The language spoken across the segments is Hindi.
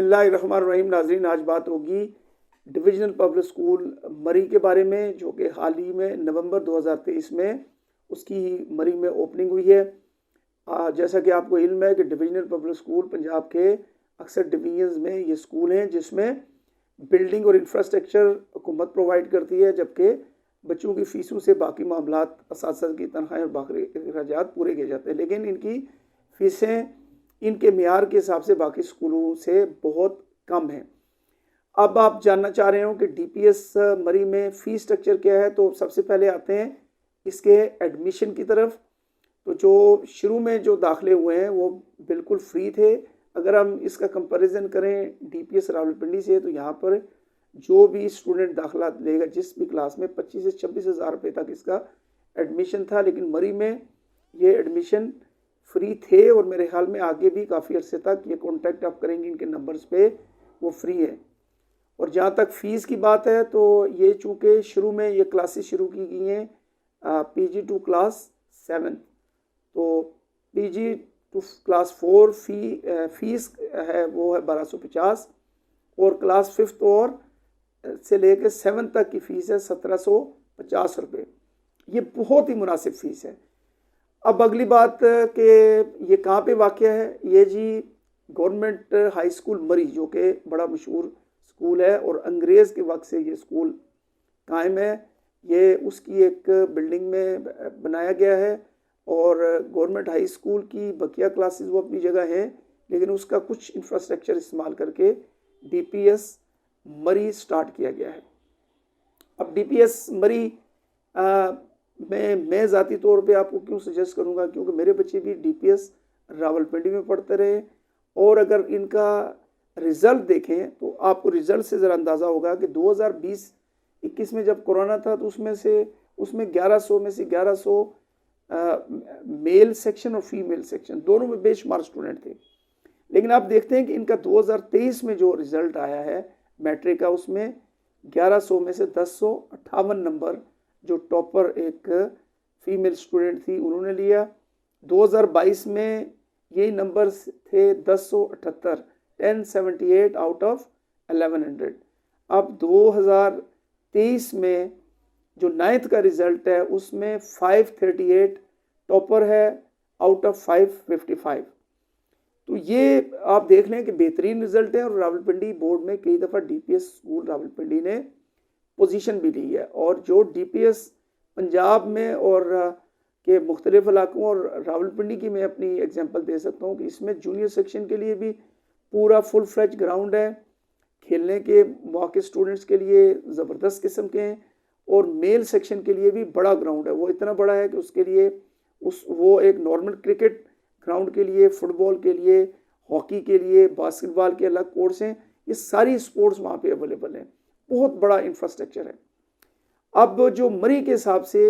बिस्मिल्लाहिर्रहमानिर्रहीम। नाज़रीन, आज बात होगी डिविजनल पब्लिक स्कूल मरी के बारे में, जो कि हाल ही में नवंबर 2023 में उसकी मरी में ओपनिंग हुई है। जैसा कि आपको इल्म है कि डिविजनल पब्लिक स्कूल पंजाब के अक्सर डिवीजन्स में ये स्कूल हैं जिसमें बिल्डिंग और इंफ्रास्ट्रक्चर हुकूमत प्रोवाइड करती है, जबकि बच्चों की फ़ीसों से बाकी मामलात, असातिज़ा की तनख्वाहें और बाकी अखराजात पूरे किए जाते हैं। लेकिन इनकी फ़ीसें इनके मेयार के हिसाब से बाकी स्कूलों से बहुत कम है। अब आप जानना चाह रहे हो कि डीपीएस मरी में फ़ीस स्ट्रक्चर क्या है, तो सबसे पहले आते हैं इसके एडमिशन की तरफ। तो जो शुरू में जो दाखिले हुए हैं वो बिल्कुल फ्री थे। अगर हम इसका कंपैरिजन करें डीपीएस रावलपिंडी से, तो यहाँ पर जो भी स्टूडेंट दाखिला लेगा जिस भी क्लास में 25 से 26 हज़ार रुपये तक इसका एडमिशन था, लेकिन मरी में ये एडमिशन फ्री थे और मेरे ख्याल में आगे भी काफ़ी अरसे तक ये कॉन्टैक्ट आप करेंगे इनके नंबर्स पे, वो फ्री है। और जहाँ तक फ़ीस की बात है, तो ये चूँकि शुरू में ये क्लासेस शुरू की गई हैं पीजी टू क्लास 7, तो पीजी टू क्लास 4 फीस है वो है 1250, और क्लास 5 और से लेकर 7 तक की फ़ीस है 1750 रुपये। ये बहुत ही मुनासिब फ़ीस है। अब अगली बात कि ये कहाँ पे वाक़या है, ये जी गवर्नमेंट हाई स्कूल मरी, जो कि बड़ा मशहूर स्कूल है और अंग्रेज़ के वक्त से ये स्कूल कायम है। ये उसकी एक बिल्डिंग में बनाया गया है और गवर्नमेंट हाई स्कूल की बकिया क्लासेस वो अपनी जगह हैं, लेकिन उसका कुछ इंफ्रास्ट्रक्चर इस्तेमाल करके डीपीएस मरी स्टार्ट किया गया है। अब डीपीएस मरी मैं ज़ाती तौर पे आपको क्यों सजेस्ट करूँगा, क्योंकि मेरे बच्चे भी डीपीएस रावलपिंडी में पढ़ते रहे, और अगर इनका रिज़ल्ट देखें तो आपको रिज़ल्ट से ज़रा अंदाज़ा होगा कि 2020-21 में जब कोरोना था तो उसमें 1100 में से 1100 मेल सेक्शन और फीमेल सेक्शन दोनों में बेशुमार स्टूडेंट थे। लेकिन आप देखते हैं कि इनका 2023 में जो रिज़ल्ट आया है मैट्रिक का, उसमें 1100 में से 1058 नंबर जो टॉपर एक फीमेल स्टूडेंट थी उन्होंने लिया। 2022 में यही नंबर थे 1078, 1078 आउट ऑफ 1100। अब 2023 में जो 9th का रिज़ल्ट है उसमें 538 टॉपर है आउट ऑफ 555। तो ये आप देख लें कि बेहतरीन रिज़ल्ट है, और रावलपिंडी बोर्ड में कई दफ़ा डीपीएस स्कूल रावलपिंडी ने पोजीशन भी ली है। और जो डीपीएस पंजाब में और के मुख्तलिफ इलाकों और रावलपिंडी की मैं अपनी एग्जांपल दे सकता हूँ कि इसमें जूनियर सेक्शन के लिए भी पूरा फुल फ्लेज ग्राउंड है, खेलने के मौके स्टूडेंट्स के लिए ज़बरदस्त किस्म के हैं, और मेल सेक्शन के लिए भी बड़ा ग्राउंड है। वो इतना बड़ा है कि उसके लिए वो एक नॉर्मल क्रिकेट ग्राउंड के लिए, फुटबॉल के लिए, हॉकी के लिए, बास्केटबॉल के अलग कोर्ट्स हैं। ये सारी स्पोर्ट्स वहाँ पे अवेलेबल हैं। बहुत बड़ा इंफ्रास्ट्रक्चर है। अब जो मरी के हिसाब से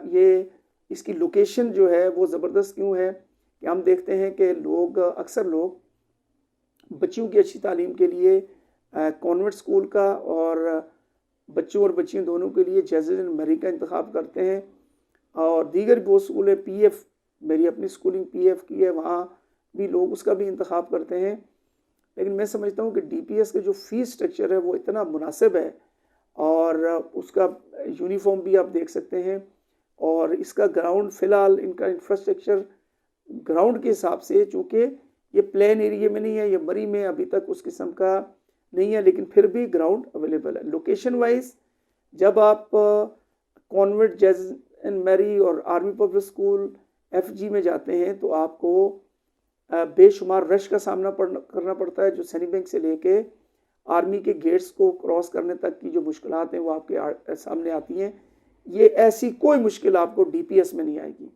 ये इसकी लोकेशन जो है वो ज़बरदस्त क्यों है कि हम देखते हैं कि अक्सर लोग बच्चियों की अच्छी तालीम के लिए कॉन्वेंट स्कूल का और बच्चों और बच्चियों दोनों के लिए जैज़ मरी का इंतखाब करते हैं, और दीगर बहुत स्कूल है पीएफ, मेरी अपनी स्कूलिंग पीएफ की है, वहाँ भी लोग उसका भी इंतखाब करते हैं। लेकिन मैं समझता हूँ कि डीपीएस का जो फ़ीस स्ट्रक्चर है वो इतना मुनासिब है, और उसका यूनिफॉर्म भी आप देख सकते हैं, और इसका ग्राउंड फ़िलहाल इनका इंफ्रास्ट्रक्चर ग्राउंड के हिसाब से, चूँकि ये प्लेन एरिया में नहीं है, ये मरी में अभी तक उस किस्म का नहीं है, लेकिन फिर भी ग्राउंड अवेलेबल है। लोकेशन वाइज जब आप कॉन्वेंट, जैज़ एंड मैरी और आर्मी पब्लिक स्कूल एफजी में जाते हैं तो आपको बेशुमार रश का सामना करना पड़ता है। जो सैनी बैंक से लेके आर्मी के गेट्स को क्रॉस करने तक की जो मुश्किलात हैं वो आपके सामने आती हैं। ये ऐसी कोई मुश्किल आपको डीपीएस में नहीं आएगी।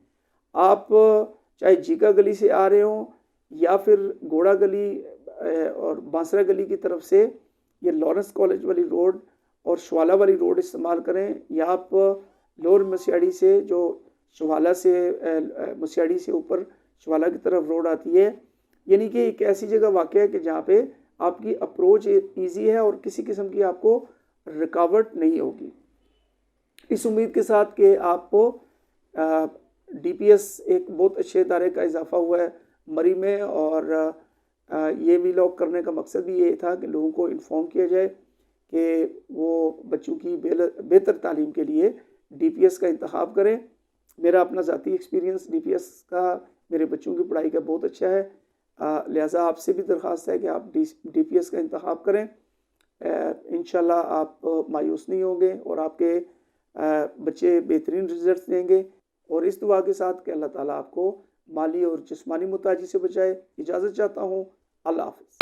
आप चाहे जीका गली से आ रहे हो या फिर घोड़ा गली और बांसरा गली की तरफ से ये लॉरेंस कॉलेज वाली रोड और शवाला वाली रोड इस्तेमाल करें, या आप लोअर मसियाड़ी से, जो शवाला से मसियाड़ी से ऊपर शवाला की तरफ रोड आती है, यानी कि एक ऐसी जगह वाक़ है कि जहाँ पे आपकी अप्रोच ईजी है और किसी किस्म की आपको रुकावट नहीं होगी। इस उम्मीद के साथ कि आपको डीपीएस एक बहुत अच्छे इदारे का इजाफा हुआ है मरी में, और ये वीलॉग करने का मकसद भी ये था कि लोगों को इन्फॉर्म किया जाए कि वो बच्चों की बेहतर तालीम के लिए DPS का इंतखाब करें। मेरा अपना ज़ाती एक्सपीरियंस DPS का मेरे बच्चों की पढ़ाई का बहुत अच्छा है, लिहाजा आपसे भी दरख्वास्त है कि आप DPS का इंतखाब करें। इंशाल्लाह आप मायूस नहीं होंगे और आपके बच्चे बेहतरीन रिजल्ट देंगे। और इस दुआ के साथ कि अल्लाह ताला आपको माली और जिस्मानी मुताजी से बचाए, इजाज़त चाहता हूँ। अल्लाह हाफ़िज़।